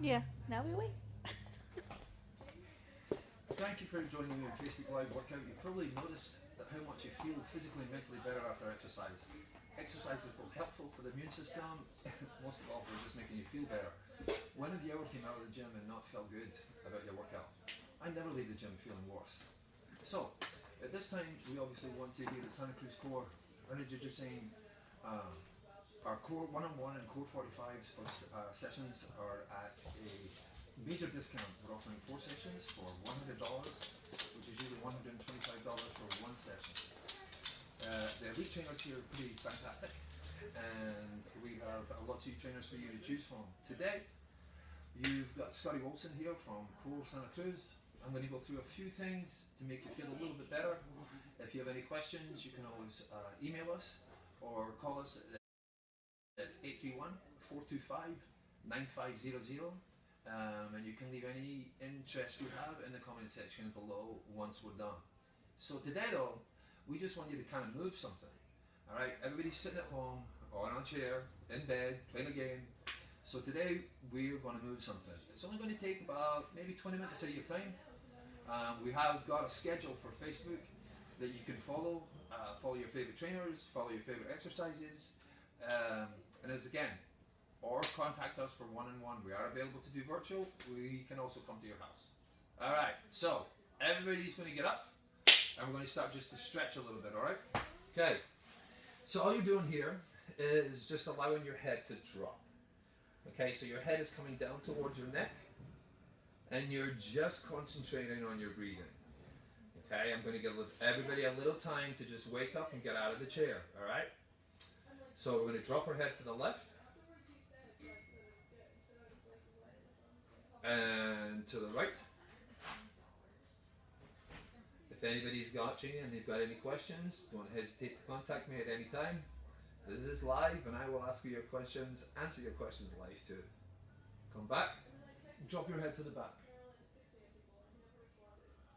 Yeah, now we wait. Thank you for joining me on Facebook Live Workout. You've probably noticed that how much you feel physically and mentally better after exercise. Exercise is both helpful for the immune system, most of all for just making you feel better. When have you ever came out of the gym and not felt good about your workout? I never leave the gym feeling worse. So, at this time, we obviously want to hear that Santa Cruz CORE are introducing our Core 1-on-1 and Core 45s for sessions are at a major discount. We're offering 4 sessions for $100, which is usually $125 for one session. The elite trainers here are pretty fantastic, and we have lots of trainers for you to choose from. Today, you've got Scotti here from Core Santa Cruz. I'm going to go through a few things to make you feel a little bit better. If you have any questions, you can always email us or call us at 831-425-9500. And you can leave any interest you have in the comment section below once we're done. So today though, we just want you to kind of move something. Alright, everybody's sitting at home or on a chair, in bed, playing a game. So today we're going to move something. It's only going to take about maybe 20 minutes of your time. We have got a schedule for Facebook that you can follow. Follow your favorite trainers, follow your favorite exercises. And as again, or contact us for one-on-one. We are available to do virtual. We can also come to your house. Alright, so everybody's going to get up and we're going to start just to stretch a little bit, alright? Okay, so all you're doing here is just allowing your head to drop. Okay, so your head is coming down towards your neck and you're just concentrating on your breathing. Okay, I'm going to give everybody a little time to just wake up and get out of the chair, alright? So we're going to drop our head to the left and to the right. If anybody's watching and they've got any questions, don't hesitate to contact me at any time. This is live and I will ask you your questions, answer your questions live too. Come back, drop your head to the back.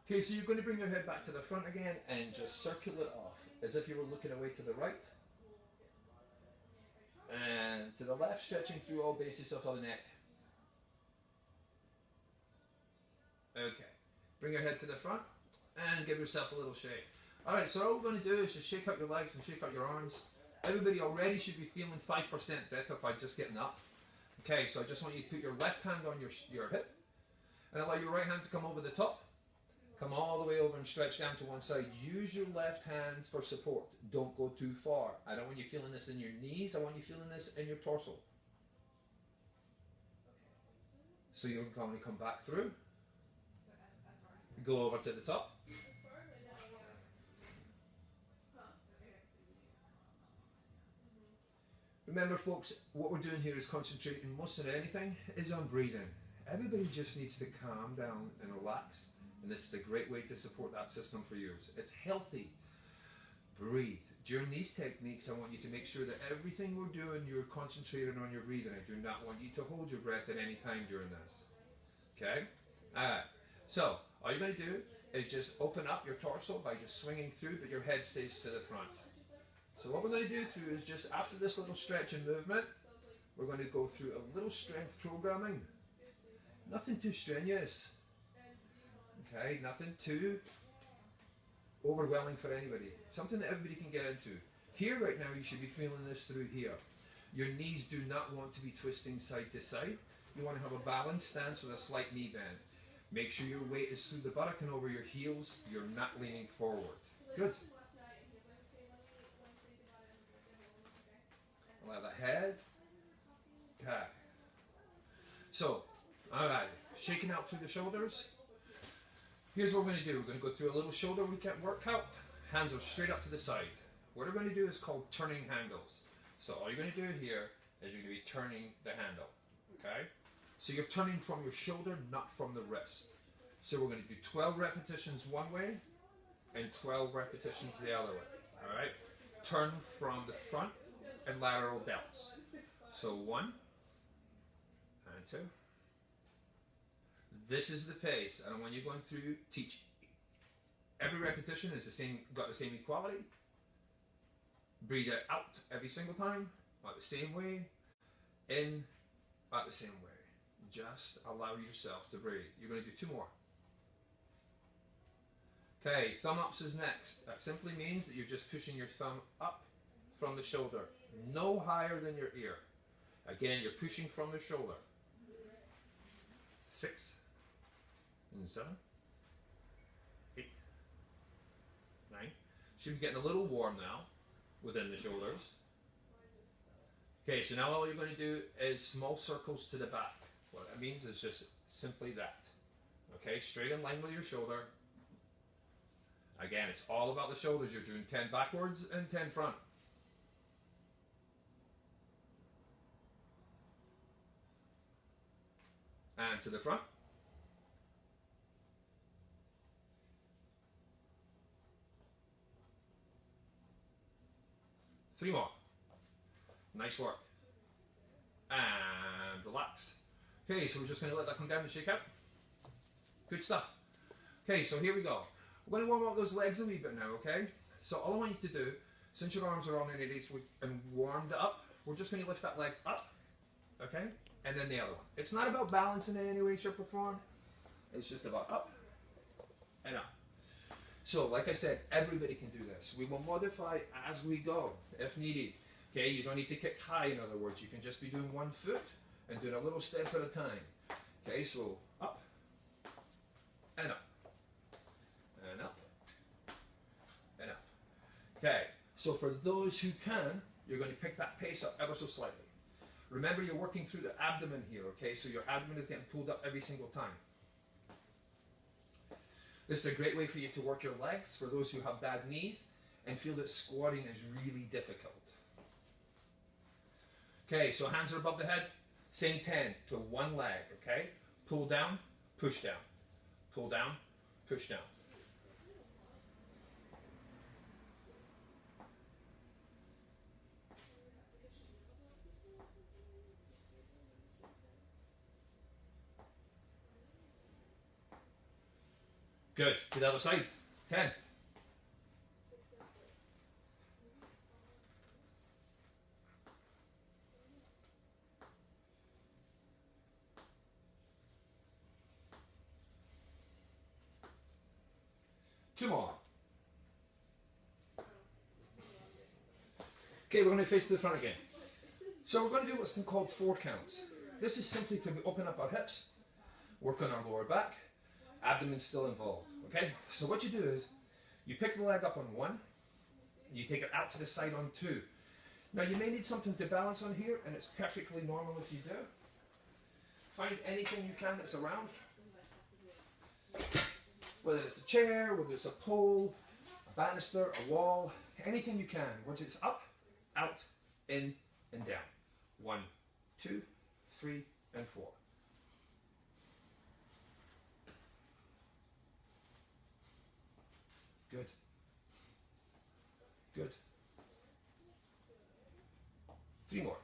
Okay, so you're going to bring your head back to the front again and just circle it off as if you were looking away to the right and to the left, stretching through all bases of the neck. Okay, bring your head to the front and give yourself a little shake. Alright, so all we're going to do is just shake out your legs and shake out your arms. Everybody already should be feeling 5% better by just getting up. Okay, so I just want you to put your left hand on your hip and allow your right hand to come over the top. Come all the way over and stretch down to one side. Use your left hand for support. Don't go too far. I don't want you feeling this in your knees. I want you feeling this in your torso. So you're going to come back through. Go over to the top. Remember folks, what we're doing here is concentrating most of anything is on breathing. Everybody just needs to calm down and relax. And this is a great way to support that system for yours. It's healthy. Breathe. During these techniques, I want you to make sure that everything we're doing, you're concentrating on your breathing. I do not want you to hold your breath at any time during this. Okay? Alright. So, all you're going to do is just open up your torso by just swinging through, but your head stays to the front. So what we're going to do through is just after this little stretch and movement, we're going to go through a little strength programming. Nothing too strenuous. Okay, nothing too overwhelming for anybody. Something that everybody can get into. Here right now you should be feeling this through here. Your knees do not want to be twisting side to side. You want to have a balanced stance with a slight knee bend. Make sure your weight is through the buttock and over your heels. You're not leaning forward. Good. Allow the head. Okay. So, alright. Shaking out through the shoulders. Here's what we're going to do. We're going to go through a little shoulder workout. Hands are straight up to the side. What we're going to do is called turning handles. So all you're going to do here is you're going to be turning the handle. Okay? So you're turning from your shoulder, not from the wrist. So we're going to do 12 repetitions one way and 12 repetitions the other way. Alright? Turn from the front and lateral delts. So 1 and 2. This is the pace, and when you're going through, teach. Every repetition is the same, got the same equality. Breathe it out every single time, at the same way. In, at the same way. Just allow yourself to breathe. You're going to do 2 more. Okay, thumb ups is next. That simply means that you're just pushing your thumb up from the shoulder, no higher than your ear. Again, you're pushing from the shoulder. 6 and 7, 8, 9. Should be getting a little warm now within the shoulders. Okay, so now all you're going to do is small circles to the back. What that means is just simply that. Okay, straight in line with your shoulder. Again, it's all about the shoulders. You're doing 10 backwards and 10 front. And to the front. 3 more. Nice work. And relax. Okay, so we're just going to let that come down and shake out. Good stuff. Okay, so here we go. We're going to warm up those legs a wee bit now, okay? So all I want you to do, since your arms are on your knees and warmed up, we're just going to lift that leg up, okay? And then the other one. It's not about balancing in any way, shape, or form. It's just about up and up. So, like I said, everybody can do this. We will modify as we go, if needed. Okay, you don't need to kick high, in other words. You can just be doing 1 foot and doing a little step at a time. Okay, so up and up and up and up. Okay, so for those who can, you're going to pick that pace up ever so slightly. Remember, you're working through the abdomen here, okay? So your abdomen is getting pulled up every single time. This is a great way for you to work your legs for those who have bad knees and feel that squatting is really difficult. Okay, so hands are above the head. Same 10 to 1 leg, okay? Pull down, push down. Pull down, push down. Good. To the other side. 10. Two more. Okay, we're going to face to the front again. So we're going to do what's called 4 counts. This is simply to open up our hips, work on our lower back, abdomen still involved. Okay, so what you do is you pick the leg up on 1, you take it out to the side on 2. Now you may need something to balance on here, and it's perfectly normal if you do. Find anything you can that's around, whether it's a chair, whether it's a pole, a banister, a wall, anything you can, which is up, out, in, and down. 1, 2, 3, and 4. Good. Good. 3 more.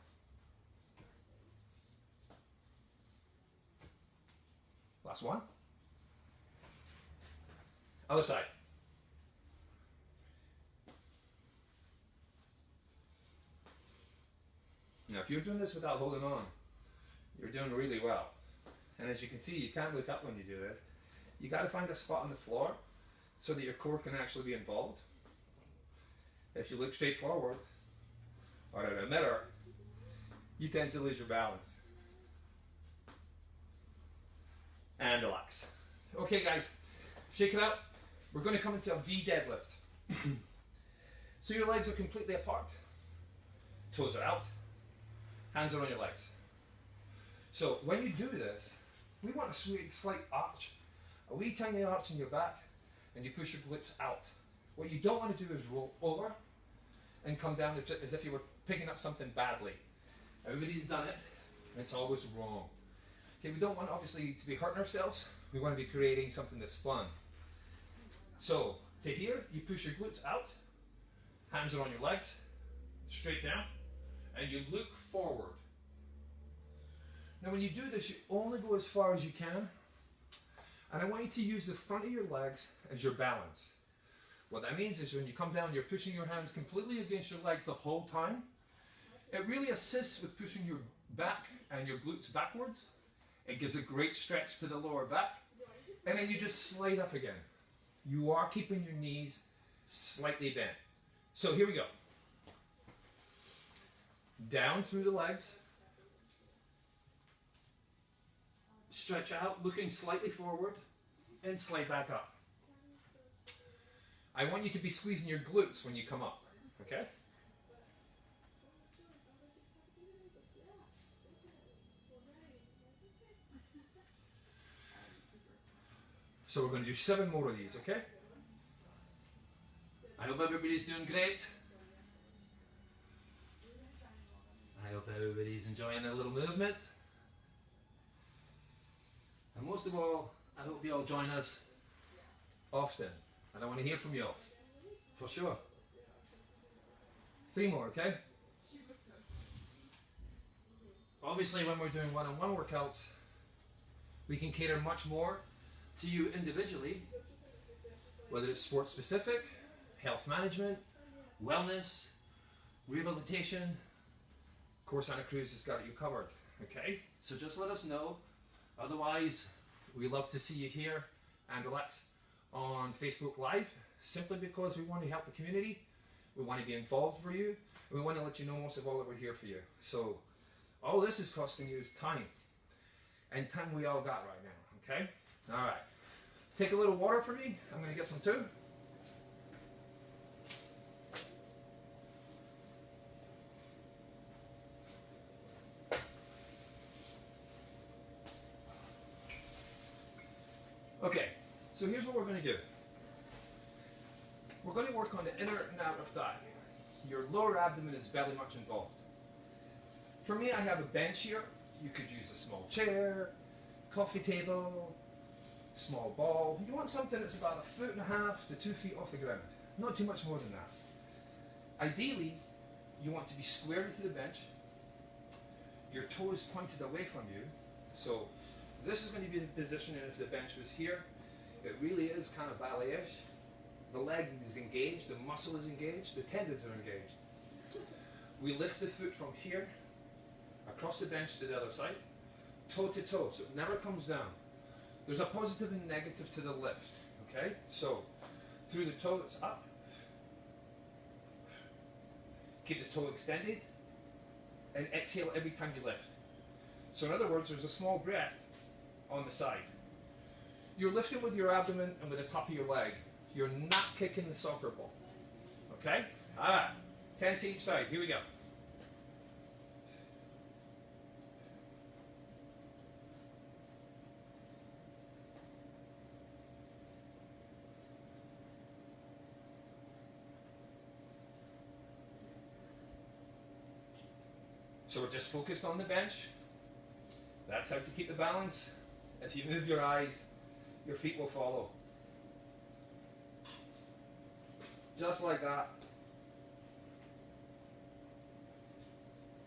Last one. Other side. Now, if you're doing this without holding on, you're doing really well. And as you can see, you can't look up when you do this. You got to find a spot on the floor so that your core can actually be involved. If you look straight forward or at a mirror, you tend to lose your balance. And relax. Okay, guys, shake it out. We're going to come into a V deadlift. So your legs are completely apart. Toes are out. Hands are on your legs. So when you do this, we want a slight arch, a wee tiny arch in your back, and you push your glutes out. What you don't want to do is roll over and come down as if you were picking up something badly. Everybody's done it, and it's always wrong. Okay, we don't want obviously to be hurting ourselves. We want to be creating something that's fun. So to here, you push your glutes out, hands are on your legs, straight down, and you look forward. Now when you do this, you only go as far as you can, and I want you to use the front of your legs as your balance. What that means is when you come down, you're pushing your hands completely against your legs the whole time. It really assists with pushing your back and your glutes backwards It gives a great stretch to the lower back. And then you just slide up again. You are keeping your knees slightly bent. So here we go. Down through the legs. Stretch out, looking slightly forward, and slide back up. I want you to be squeezing your glutes when you come up, okay? So we're going to do 7 more of these, okay? I hope everybody's doing great. I hope everybody's enjoying a little movement. And most of all, I hope you all join us often. And I want to hear from you all, for sure. 3 more, okay? Obviously, when we're doing one-on-one workouts, we can cater much more to you individually, whether it's sports specific, health management, wellness, rehabilitation. Core Santa Cruz has got you covered, okay? So just let us know. Otherwise, we love to see you here and relax on Facebook Live, simply because we want to help the community. We want to be involved for you. And we want to let you know most of all that we're here for you. So all this is costing you is time. And time we all got right now, okay? All right. Take a little water for me. I'm going to get some too. Okay, so here's what we're going to do. We're going to work on the inner and outer thigh. Your lower abdomen is very much involved. For me, I have a bench here. You could use a small chair, coffee table, small ball. You want something that's about 1.5 feet to 2 feet off the ground. Not too much more than that. Ideally, you want to be squared into the bench. Your toes pointed away from you. So this is going to be the position, and if the bench was here, it really is kind of ballet-ish. The leg is engaged, the muscle is engaged, the tendons are engaged. We lift the foot from here, across the bench to the other side, toe to toe, so it never comes down. There's a positive and negative to the lift, okay? So, through the toe it's up. Keep the toe extended, and exhale every time you lift. So in other words, there's a small breath on the side. You're lifting with your abdomen and with the top of your leg. You're not kicking the soccer ball. Okay? Alright. 10 to each side. Here we go. So we're just focused on the bench. That's how to keep the balance. If you move your eyes, your feet will follow. Just like that.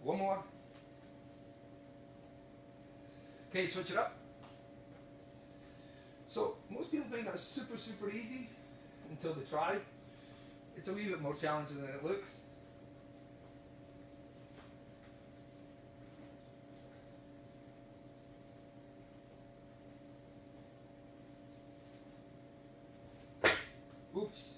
One more. Okay, switch it up. So most people think that's super, super easy until they try. It's a wee bit more challenging than it looks. Oops.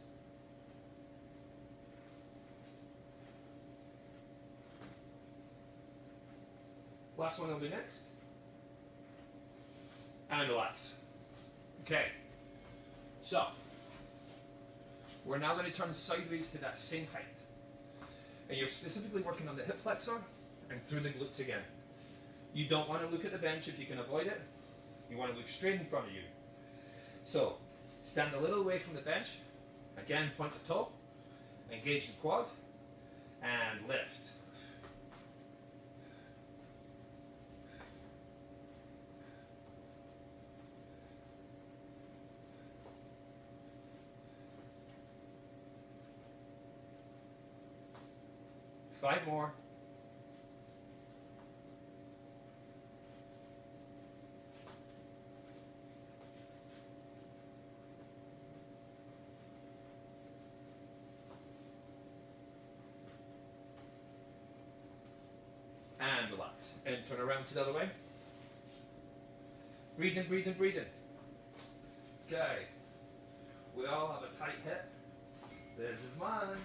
Last one will be next. And relax. Okay. So, we're now going to turn sideways to that same height. And you're specifically working on the hip flexor and through the glutes again. You don't want to look at the bench if you can avoid it. You want to look straight in front of you. So, stand a little away from the bench. Again, point the toe. Engage the quad. And lift. Five more. And relax. And turn around to the other way. Breathing, breathing, breathing. Okay. We all have a tight hip. This is mine.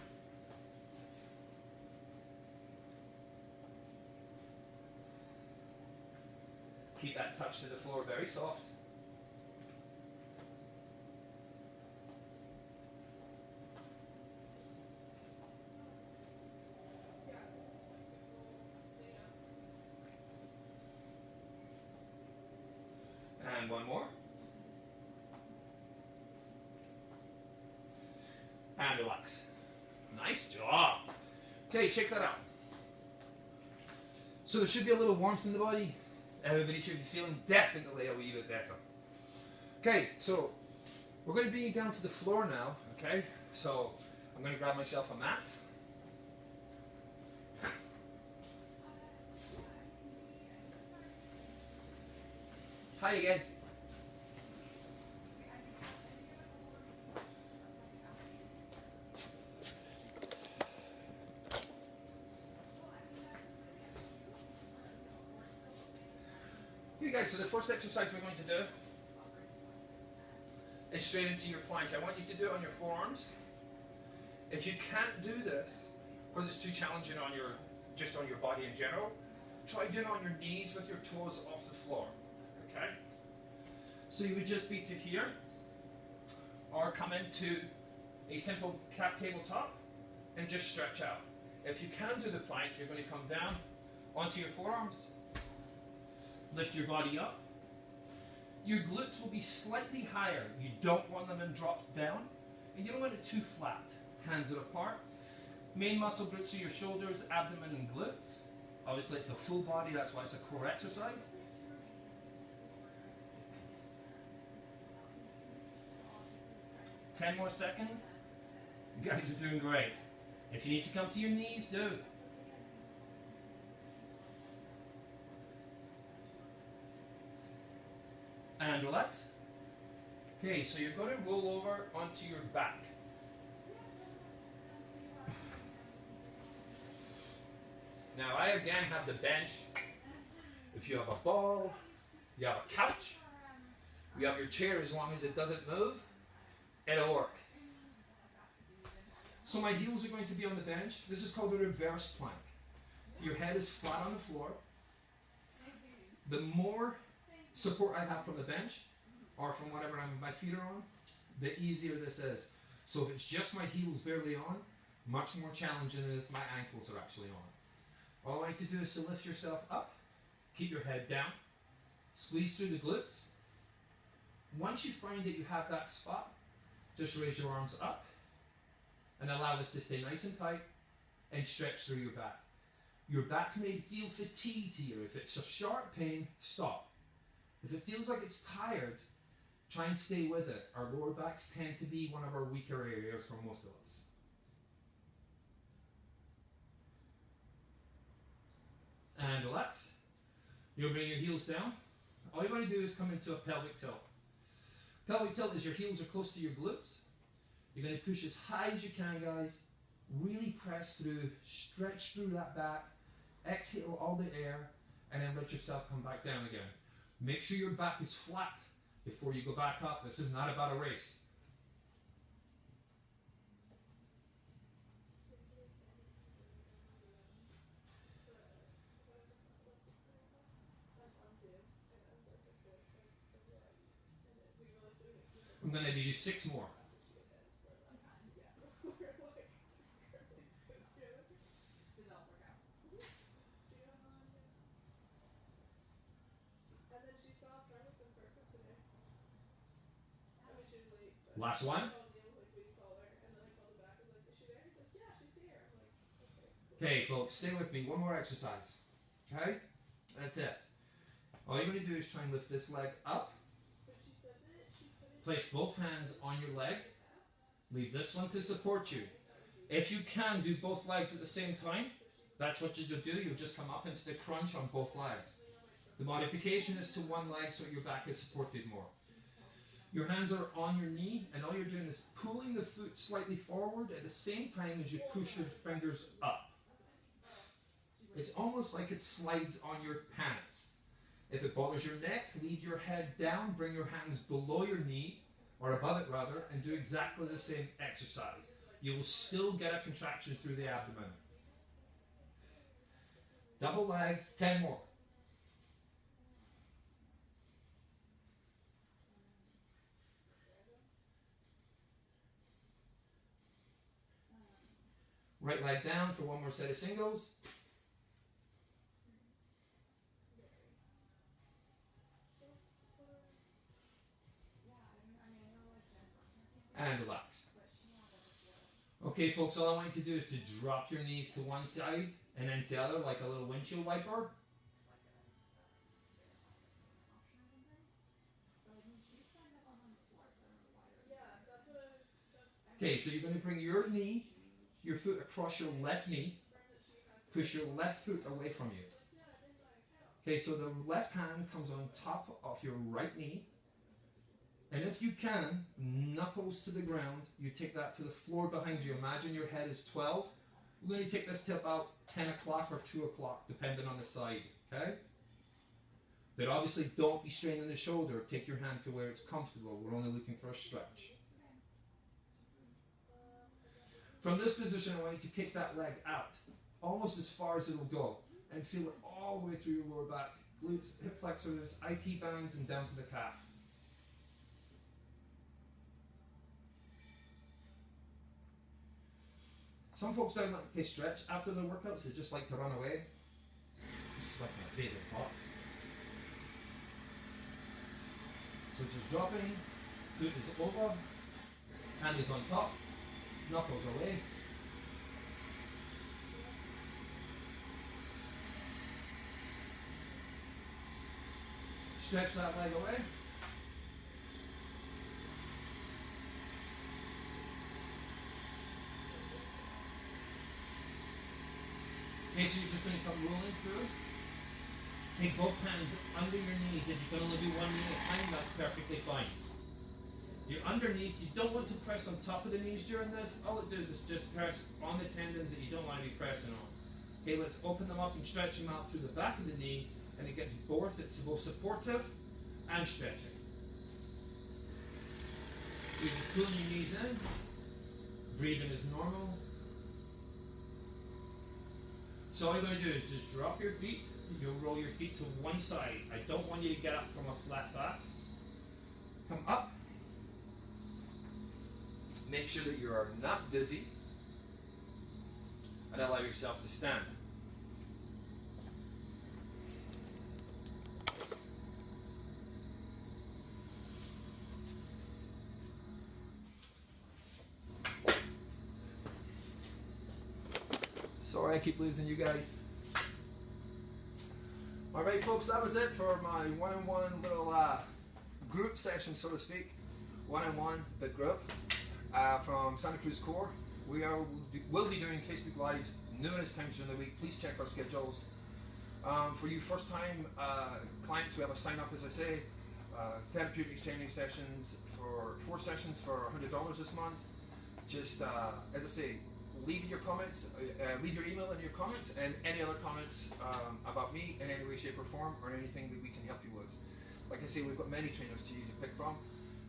Keep that touch to the floor very soft. And one more. And relax. Nice job. Okay, shake that out. So there should be a little warmth in the body. Everybody should be feeling definitely a wee bit better. Okay, so we're going to bring you down to the floor now. Okay, so I'm going to grab myself a mat. Hi again. You guys, so the first exercise we're going to do is straight into your plank. I want you to do it on your forearms. If you can't do this, because it's too challenging on your, just on your body in general, try doing it on your knees with your toes off the floor. Okay? So you would just be to here, or come into a simple cat tabletop and just stretch out. If you can do the plank, you're going to come down onto your forearms, lift your body up. Your glutes will be slightly higher. You don't want them dropped down, and you don't want it too flat. Hands are apart. Main muscle groups are your shoulders, abdomen, and glutes. Obviously, it's a full body, that's why it's a core exercise. Ten more seconds. You guys are doing great. If you need to come to your knees, do. And relax. Okay, so you're going to roll over onto your back. Now I again have the bench. If you have a ball, you have a couch, you have your chair, as long as it doesn't move, it'll work. So my heels are going to be on the bench. This is called a reverse plank. Your head is flat on the floor. The more support I have from the bench, or from whatever my feet are on, the easier this is. So if it's just my heels barely on, much more challenging than if my ankles are actually on. All I like to do is to lift yourself up, keep your head down, squeeze through the glutes. Once you find that you have that spot, just raise your arms up and allow this to stay nice and tight and stretch through your back. Your back may feel fatigued here. If it's a sharp pain, stop. If it feels like it's tired, try and stay with it. Our lower backs tend to be one of our weaker areas for most of us. And relax. You'll bring your heels down. All you're going to do is come into a pelvic tilt. Pelvic tilt is your heels are close to your glutes. You're going to push as high as you can, guys. Really press through, stretch through that back, exhale all the air, and then let yourself come back down again. Make sure your back is flat before you go back up. This is not about a race. I'm going to do 6 more. Last one. Okay, folks, stay with me. One more exercise. Okay? That's it. All you're going to do is try and lift this leg up. Place both hands on your leg. Leave this one to support you. If you can do both legs at the same time, that's what you'll do. You'll just come up into the crunch on both legs. The modification is to one leg so your back is supported more. Your hands are on your knee, and all you're doing is pulling the foot slightly forward at the same time as you push your fingers up. It's almost like it slides on your pants. If it bothers your neck, leave your head down, bring your hands below your knee, or above it rather, and do exactly the same exercise. You will still get a contraction through the abdomen. Double legs, 10 more. Right leg down for one more set of singles. And relax. Okay, folks, all I want you to do is to drop your knees to one side and then to the other like a little windshield wiper. Okay, so you're going to bring your knee, your foot across your left knee, push your left foot away from you. Okay, so the left hand comes on top of your right knee, and if you can, knuckles to the ground, you take that to the floor behind you. Imagine your head is 12. We're going to take this to about 10 o'clock or 2 o'clock, depending on the side, okay? But obviously don't be straining the shoulder. Take your hand to where it's comfortable. We're only looking for a stretch. From this position, I want you to kick that leg out, almost as far as it'll go, and feel it all the way through your lower back, glutes, hip flexors, IT bands, and down to the calf. Some folks don't like to stretch after their workouts, they just like to run away. This is like my favourite part. So just dropping, foot is over, hand is on top, knuckles away. Stretch that leg away. Okay, so you're just going to come rolling through. Take both hands under your knees. If you can only do one knee at a time, that's perfectly fine. You're underneath. You don't want to press on top of the knees during this. All it does is just press on the tendons that you don't want to be pressing on. Okay, let's open them up and stretch them out through the back of the knee, and it gets both. It's both supportive and stretching. You're just pulling your knees in. Breathing is normal. So all you're going to do is just drop your feet. You'll roll your feet to one side. I don't want you to get up from a flat back. Come up. Make sure that you are not dizzy. And allow yourself to stand. Sorry, I keep losing you guys. Alright folks, that was it for my one-on-one little group session, so to speak. One-on-one, big group from SantacruzCORE. We'll be doing Facebook Lives numerous times during the week. Please check our schedules. For you first-time clients, we have a sign-up, as I say, therapeutic training sessions for 4 sessions for $100 this month. Just, as I say, leave your comments, leave your email in your comments, and any other comments about me in any way, shape, or form, or anything that we can help you with. Like I say, we've got many trainers to use to pick from.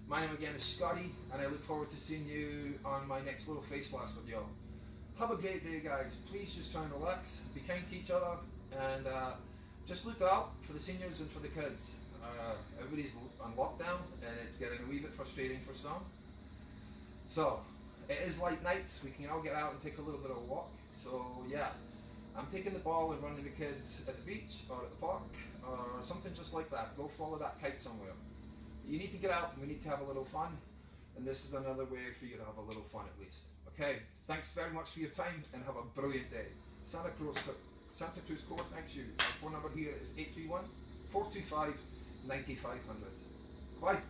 My name again is Scotti, and I look forward to seeing you on my next little face blast with y'all. Have a great day, guys. Please just try and relax, be kind to each other, and just look out for the seniors and for the kids. Everybody's on lockdown, and it's getting a wee bit frustrating for some. So, it is light nights, we can all get out and take a little bit of a walk. So yeah, I'm taking the ball and running the kids at the beach or at the park or something just like that. Go follow that kite somewhere. You need to get out and we need to have a little fun, and this is another way for you to have a little fun at least. Okay, thanks very much for your time and have a brilliant day. SantacruzCORE thanks you. Our phone number here is 831-425-9500. Bye.